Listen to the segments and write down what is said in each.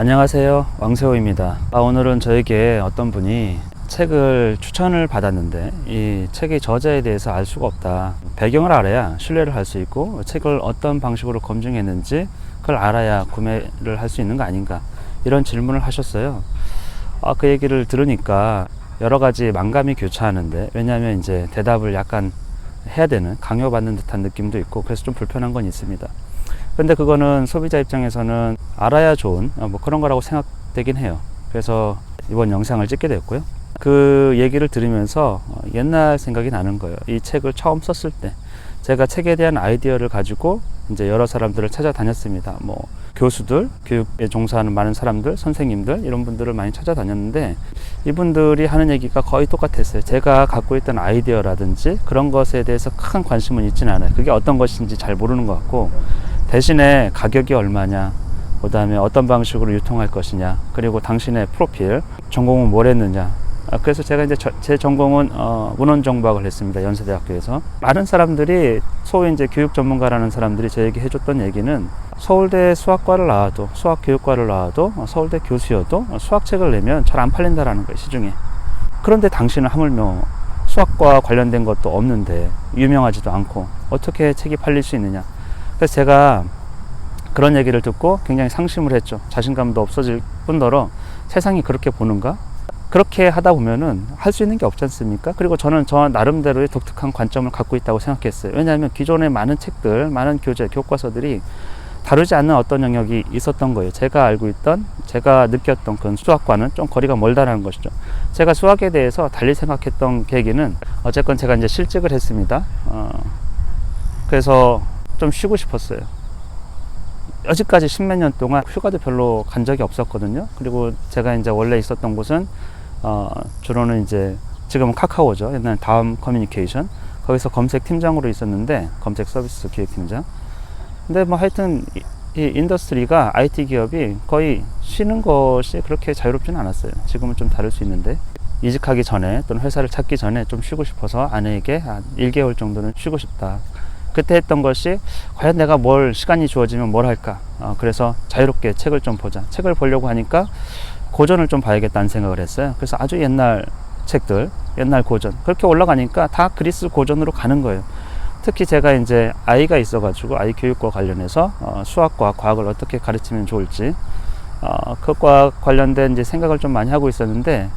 안녕하세요, 왕세호입니다. 오늘은 저에게 어떤 분이 책을 추천을 받았는데 이 책의 저자에 대해서 알 수가 없다. 배경을 알아야 신뢰를 할 수 있고 책을 어떤 방식으로 검증했는지 그걸 알아야 구매를 할 수 있는 거 아닌가, 이런 질문을 하셨어요. 그 얘기를 들으니까 여러 가지 만감이 교차하는데, 왜냐하면 이제 대답을 약간 해야 되는, 강요받는 듯한 느낌도 있고 그래서 좀 불편한 건 있습니다. 근데 그거는 소비자 입장에서는 알아야 좋은 그런 거라고 생각되긴 해요. 그래서 이번 영상을 찍게 됐고요. 그 얘기를 들으면서 옛날 생각이 나는 거예요. 이 책을 처음 썼을 때 제가 책에 대한 아이디어를 가지고 이제 여러 사람들을 찾아다녔습니다. 교수들, 교육에 종사하는 많은 사람들, 선생님들, 이런 분들을 많이 찾아다녔는데 이분들이 하는 얘기가 거의 똑같았어요. 제가 갖고 있던 아이디어라든지 그런 것에 대해서 큰 관심은 있지는 않아요. 그게 어떤 것인지 잘 모르는 것 같고, 대신에 가격이 얼마냐, 그 다음에 어떤 방식으로 유통할 것이냐, 그리고 당신의 프로필, 전공은 뭘 했느냐. 그래서 제가 이제 제 전공은 문헌정보학을 했습니다. 연세대학교에서. 많은 사람들이, 소위 이제 교육 전문가라는 사람들이 저에게 해줬던 얘기는, 서울대 수학과를 나와도, 수학교육과를 나와도, 서울대 교수여도 수학책을 내면 잘 안 팔린다라는 거예요, 시중에. 그런데 당신은 하물며 수학과 관련된 것도 없는데, 유명하지도 않고 어떻게 책이 팔릴 수 있느냐. 그래서 제가 그런 얘기를 듣고 굉장히 상심을 했죠. 자신감도 없어질 뿐더러 세상이 그렇게 보는가? 그렇게 하다 보면은 할 수 있는 게 없지 않습니까? 그리고 저는 저 나름대로의 독특한 관점을 갖고 있다고 생각했어요. 왜냐하면 기존의 많은 책들, 많은 교재, 교과서들이 다루지 않는 어떤 영역이 있었던 거예요. 제가 알고 있던, 제가 느꼈던 그런 수학과는 좀 거리가 멀다라는 것이죠. 제가 수학에 대해서 달리 생각했던 계기는, 어쨌건 제가 이제 실직을 했습니다. 그래서 좀 쉬고 싶었어요. 여지까지 10몇 년 동안 휴가도 별로 간 적이 없었거든요. 그리고 제가 이제 원래 있었던 곳은 주로는 이제 지금은 카카오죠. 옛날 다음 커뮤니케이션, 거기서 검색 팀장으로 있었는데, 검색 서비스 기획팀장. 근데 하여튼 이 인더스트리가, IT 기업이 거의 쉬는 것이 그렇게 자유롭지는 않았어요. 지금은 좀 다를 수 있는데, 이직하기 전에 또는 회사를 찾기 전에 좀 쉬고 싶어서 아내에게 한 1개월 정도는 쉬고 싶다. 그때 했던 것이, 과연 내가 시간이 주어지면 뭘 할까? 그래서 자유롭게 책을 좀 보자. 책을 보려고 하니까 고전을 좀 봐야겠다는 생각을 했어요. 그래서 아주 옛날 책들, 옛날 고전, 그렇게 올라가니까 다 그리스 고전으로 가는 거예요. 특히 제가 이제 아이가 있어가지고 아이 교육과 관련해서 수학과 과학을 어떻게 가르치면 좋을지, 그것과 관련된 이제 생각을 좀 많이 하고 있었는데,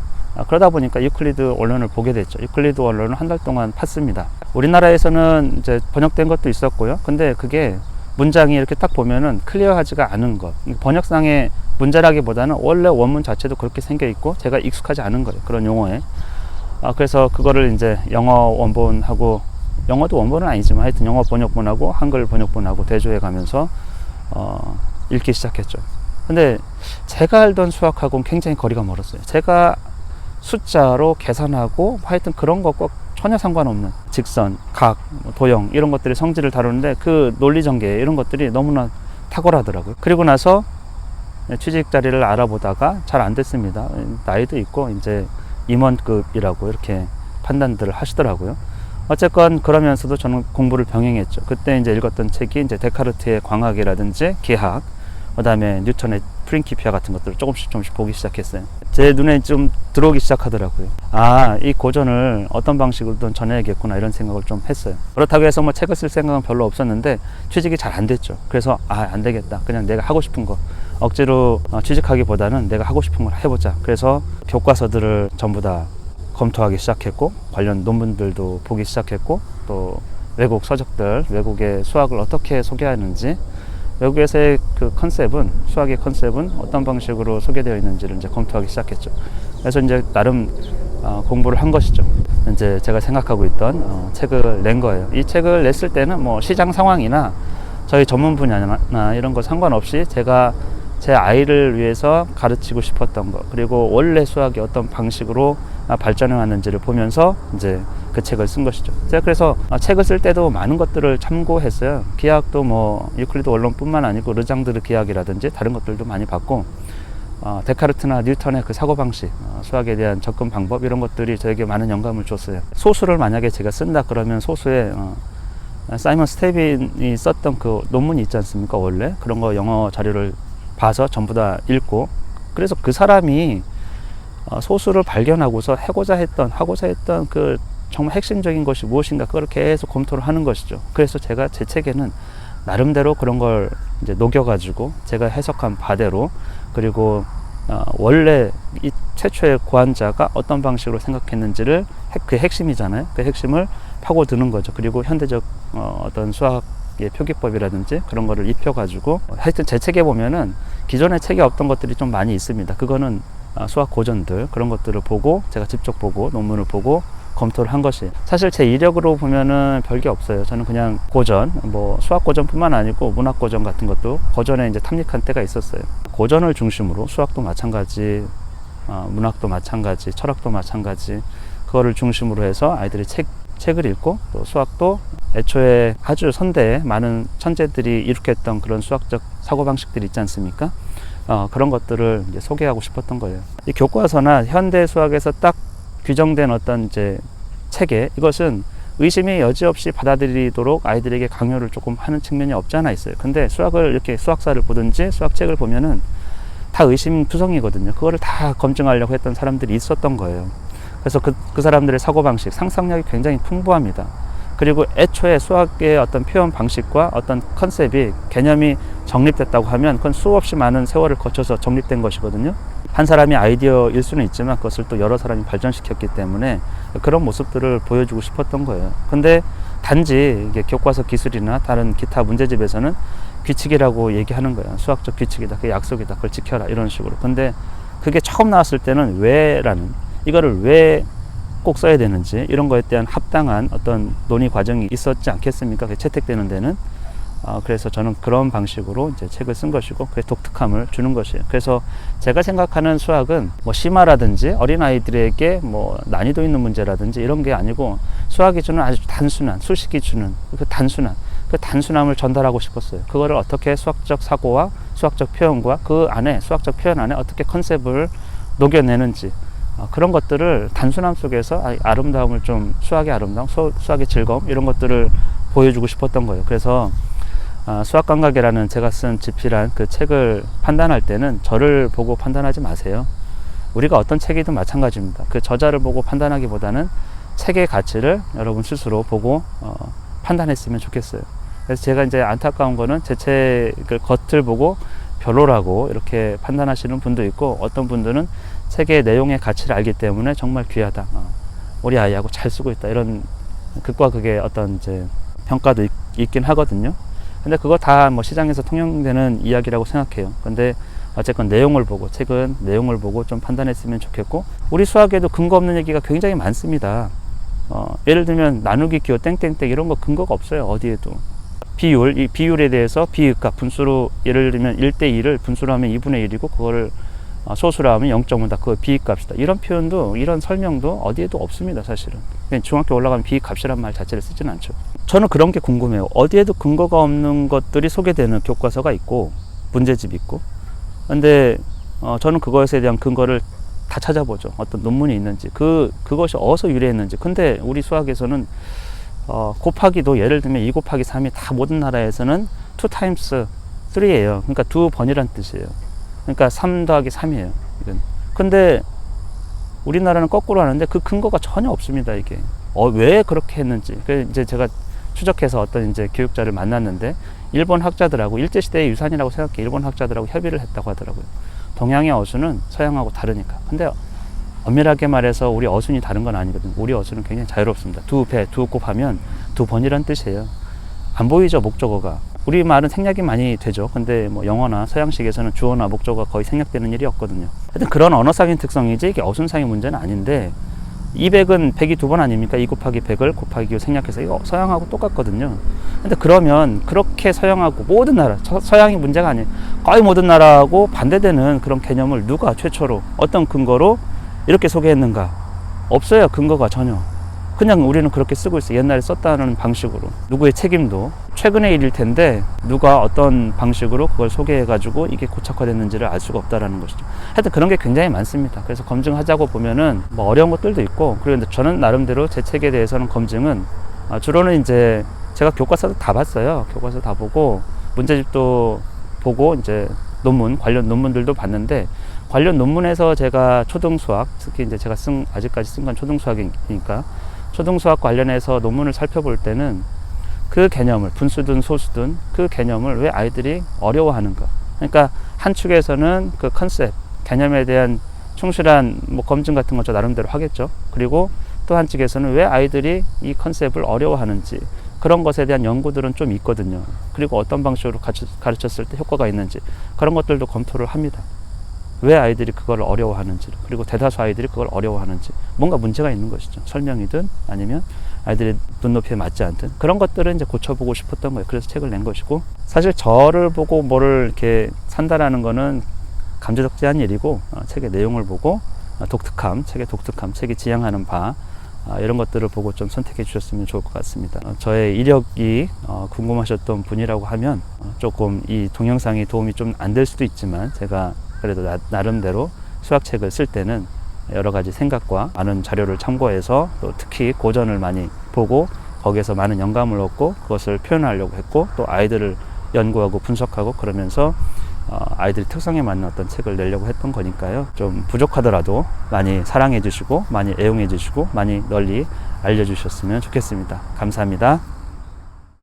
그러다 보니까 유클리드 원론을 보게 됐죠. 유클리드 원론을 한 달 동안 팠습니다. 우리나라에서는 이제 번역된 것도 있었고요. 근데 그게 문장이 이렇게 딱 보면은 클리어하지가 않은 것. 번역상의 문제라기보다는 원래 원문 자체도 그렇게 생겨 있고 제가 익숙하지 않은 거예요. 그런 용어에. 그래서 그거를 이제 영어 원본하고, 영어도 원본은 아니지만 하여튼 영어 번역본하고 한글 번역본하고 대조해 가면서 읽기 시작했죠. 근데 제가 알던 수학하고는 굉장히 거리가 멀었어요. 제가 숫자로 계산하고 하여튼 그런 것과 전혀 상관없는 직선, 각, 도형, 이런 것들이 성질을 다루는데 그 논리 전개, 이런 것들이 너무나 탁월하더라고요. 그리고 나서 취직 자리를 알아보다가 잘 안 됐습니다. 나이도 있고 이제 임원급이라고 이렇게 판단들을 하시더라고요. 어쨌건 그러면서도 저는 공부를 병행했죠. 그때 이제 읽었던 책이 이제 데카르트의 광학이라든지 기하학, 그 다음에 뉴턴의 프린키피아 같은 것들을 조금씩 보기 시작했어요. 제 눈에 좀 들어오기 시작하더라고요. 이 고전을 어떤 방식으로든 전해야겠구나, 이런 생각을 좀 했어요. 그렇다고 해서 책을 쓸 생각은 별로 없었는데 취직이 잘 안 됐죠. 그래서 안 되겠다. 그냥 내가 하고 싶은 거, 억지로 취직하기보다는 내가 하고 싶은 걸 해보자. 그래서 교과서들을 전부 다 검토하기 시작했고, 관련 논문들도 보기 시작했고, 또 외국 서적들, 외국의 수학을 어떻게 소개하는지, 외국에서의 그 컨셉은, 수학의 컨셉은 어떤 방식으로 소개되어 있는지를 이제 검토하기 시작했죠. 그래서 이제 나름 공부를 한 것이죠. 이제 제가 생각하고 있던 책을 낸 거예요. 이 책을 냈을 때는 시장 상황이나 저희 전문 분야나 이런 거 상관없이 제가 제 아이를 위해서 가르치고 싶었던 거, 그리고 원래 수학이 어떤 방식으로 발전해 왔는지를 보면서 이제 그 책을 쓴 것이죠. 제가 그래서 책을 쓸 때도 많은 것들을 참고했어요. 기하학도 유클리드 원론뿐만 아니고 르장드르 기하학이라든지 다른 것들도 많이 봤고, 데카르트나 뉴턴의 그 사고방식, 수학에 대한 접근 방법, 이런 것들이 저에게 많은 영감을 줬어요. 소수를 만약에 제가 쓴다 그러면 소수에 사이먼 스테빈이 썼던 그 논문이 있지 않습니까? 원래 그런 거 영어 자료를 봐서 전부 다 읽고, 그래서 그 사람이 소수를 발견하고서 하고자 했던 그 정말 핵심적인 것이 무엇인가, 그걸 계속 검토를 하는 것이죠. 그래서 제가 제 책에는 나름대로 그런 걸 이제 녹여가지고 제가 해석한 바대로, 그리고 원래 이 최초의 고안자가 어떤 방식으로 생각했는지를, 그 핵심이잖아요. 그 핵심을 파고드는 거죠. 그리고 현대적 어떤 수학의 표기법이라든지 그런 거를 입혀가지고, 하여튼 제 책에 보면은 기존의 책에 없던 것들이 좀 많이 있습니다. 그거는 수학 고전들, 그런 것들을 보고, 제가 직접 보고 논문을 보고 검토를 한 것이, 사실 제 이력으로 보면은 별게 없어요. 저는 그냥 고전, 뭐 수학 고전뿐만 아니고 문학 고전 같은 것도 고전에 이제 탐닉한 때가 있었어요. 고전을 중심으로 수학도 마찬가지, 문학도 마찬가지, 철학도 마찬가지, 그거를 중심으로 해서 아이들이 책을 읽고, 또 수학도 애초에 아주 선대에 많은 천재들이 이룩했던 그런 수학적 사고방식들이 있지 않습니까? 그런 것들을 이제 소개하고 싶었던 거예요. 이 교과서나 현대 수학에서 딱 규정된 어떤 이제 체계, 이것은 의심이 여지없이 받아들이도록 아이들에게 강요를 조금 하는 측면이 없지 않아 있어요. 근데 수학을 이렇게 수학사를 보든지 수학책을 보면은 다 의심투성이거든요. 그거를 다 검증하려고 했던 사람들이 있었던 거예요. 그래서 그 사람들의 사고방식, 상상력이 굉장히 풍부합니다. 그리고 애초에 수학의 어떤 표현 방식과 어떤 컨셉이, 개념이 정립됐다고 하면 그건 수없이 많은 세월을 거쳐서 정립된 것이거든요. 한 사람이 아이디어일 수는 있지만 그것을 또 여러 사람이 발전시켰기 때문에 그런 모습들을 보여주고 싶었던 거예요. 근데 단지 이게 교과서 기술이나 다른 기타 문제집에서는 규칙이라고 얘기하는 거예요. 수학적 규칙이다, 그게 약속이다, 그걸 지켜라, 이런 식으로. 근데 그게 처음 나왔을 때는 왜라는, 이거를 왜 꼭 써야 되는지, 이런 거에 대한 합당한 어떤 논의 과정이 있었지 않겠습니까? 그게 채택되는 데는. 그래서 저는 그런 방식으로 이제 책을 쓴 것이고, 그게 독특함을 주는 것이에요. 그래서 제가 생각하는 수학은 뭐 심화라든지 어린아이들에게 뭐 난이도 있는 문제라든지 이런 게 아니고, 수학이 주는 아주 단순한, 수식이 주는 그 단순함을 전달하고 싶었어요. 그거를 어떻게 수학적 사고와 수학적 표현과 그 안에, 수학적 표현 안에 어떻게 컨셉을 녹여내는지, 그런 것들을 단순함 속에서 아름다움을 좀, 수학의 아름다움, 수학의 즐거움, 이런 것들을 보여주고 싶었던 거예요. 그래서 수학감각이라는 제가 쓴 집필한 그 책을 판단할 때는 저를 보고 판단하지 마세요. 우리가 어떤 책이든 마찬가지입니다. 그 저자를 보고 판단하기보다는 책의 가치를 여러분 스스로 보고 판단했으면 좋겠어요. 그래서 제가 이제 안타까운 거는 제 책을 겉을 보고 별로라고 이렇게 판단하시는 분도 있고, 어떤 분들은 책의 내용의 가치를 알기 때문에 정말 귀하다, 우리 아이하고 잘 쓰고 있다, 이런 극과 극의 어떤 이제 평가도 있긴 하거든요. 근데 그거 다 뭐 시장에서 통용되는 이야기라고 생각해요. 근데 어쨌건 내용을 보고, 책은 내용을 보고 좀 판단했으면 좋겠고, 우리 수학에도 근거 없는 얘기가 굉장히 많습니다. 예를 들면 나누기 기호 땡땡땡 이런 거 근거가 없어요. 어디에도. 비율, 이 비율에 대해서 비읍값 분수로, 예를 들면 1대2를 분수로 하면 2분의 1이고 그거를 소수로 하면 0.5다, 그거 비읍값이다, 이런 표현도, 이런 설명도 어디에도 없습니다. 사실은 그냥 중학교 올라가면 비읍값이란 말 자체를 쓰진 않죠. 저는 그런 게 궁금해요. 어디에도 근거가 없는 것들이 소개되는 교과서가 있고 문제집이 있고, 근데 저는 그것에 대한 근거를 다 찾아보죠. 어떤 논문이 있는지, 그것이 어디서 유래했는지. 근데 우리 수학에서는 곱하기도, 예를 들면 2 곱하기 3이 다 모든 나라에서는 2 times 3예요. 그러니까 두 번이란 뜻이에요. 그러니까 3 더하기 3이에요. 이건. 근데 우리나라는 거꾸로 하는데 그 근거가 전혀 없습니다. 이게 왜 그렇게 했는지. 그 이제 제가 추적해서 어떤 이제 교육자를 만났는데, 일본 학자들하고, 일제시대의 유산이라고 생각해, 일본 학자들하고 협의를 했다고 하더라고요. 동양의 어순은 서양하고 다르니까. 근데 엄밀하게 말해서 우리 어순이 다른 건 아니거든요. 우리 어순은 굉장히 자유롭습니다. 두 곱하면 두 번이란 뜻이에요. 안 보이죠, 목적어가. 우리 말은 생략이 많이 되죠. 근데 뭐 영어나 서양식에서는 주어나 목적어가 거의 생략되는 일이 없거든요. 하여튼 그런 언어상의 특성이지 이게 어순상의 문제는 아닌데, 200은 100이 두 번 아닙니까? 2 곱하기 100을 곱하기 생략해서, 이거 서양하고 똑같거든요. 근데 그러면 그렇게 서양하고 모든 나라, 서양이 문제가 아니에요, 거의 모든 나라하고 반대되는 그런 개념을 누가 최초로 어떤 근거로 이렇게 소개했는가? 없어요. 근거가 전혀. 그냥 우리는 그렇게 쓰고 있어요. 옛날에 썼다는 방식으로. 누구의 책임도 최근의 일일 텐데 누가 어떤 방식으로 그걸 소개해가지고 이게 고착화됐는지를 알 수가 없다라는 것이죠. 하여튼 그런 게 굉장히 많습니다. 그래서 검증하자고 보면은 뭐 어려운 것들도 있고, 그런데 저는 나름대로 제 책에 대해서는 검증은 주로는 이제 제가 교과서도 다 봤어요. 교과서 다 보고 문제집도 보고 이제 논문, 관련 논문들도 봤는데, 관련 논문에서 제가 초등수학, 특히 이제 제가 아직까지 쓴 건 초등수학이니까, 초등수학 관련해서 논문을 살펴볼 때는 그 개념을, 분수든 소수든 그 개념을 왜 아이들이 어려워하는가. 그러니까 한 축에서는 그 컨셉, 개념에 대한 충실한 뭐 검증 같은 거 저 나름대로 하겠죠. 그리고 또 한 측에서는 왜 아이들이 이 컨셉을 어려워하는지, 그런 것에 대한 연구들은 좀 있거든요. 그리고 어떤 방식으로 가르쳤을 때 효과가 있는지, 그런 것들도 검토를 합니다. 왜 아이들이 그걸 어려워하는지, 그리고 대다수 아이들이 그걸 어려워하는지, 뭔가 문제가 있는 것이죠. 설명이든 아니면 아이들의 눈높이에 맞지 않든, 그런 것들은 이제 고쳐보고 싶었던 거예요. 그래서 책을 낸 것이고, 사실 저를 보고 뭐를 이렇게 산다라는 거는 감지덕지한 일이고, 책의 내용을 보고 독특함, 책의 독특함, 책이 지향하는 바, 이런 것들을 보고 좀 선택해 주셨으면 좋을 것 같습니다. 저의 이력이 궁금하셨던 분이라고 하면 조금 이 동영상이 도움이 좀 안 될 수도 있지만, 제가 그래도 나름대로 수학책을 쓸 때는 여러 가지 생각과 많은 자료를 참고해서, 또 특히 고전을 많이 보고 거기에서 많은 영감을 얻고 그것을 표현하려고 했고, 또 아이들을 연구하고 분석하고 그러면서 아이들 특성에 맞는 어떤 책을 내려고 했던 거니까요. 좀 부족하더라도 많이 사랑해 주시고, 많이 애용해 주시고, 많이 널리 알려주셨으면 좋겠습니다. 감사합니다.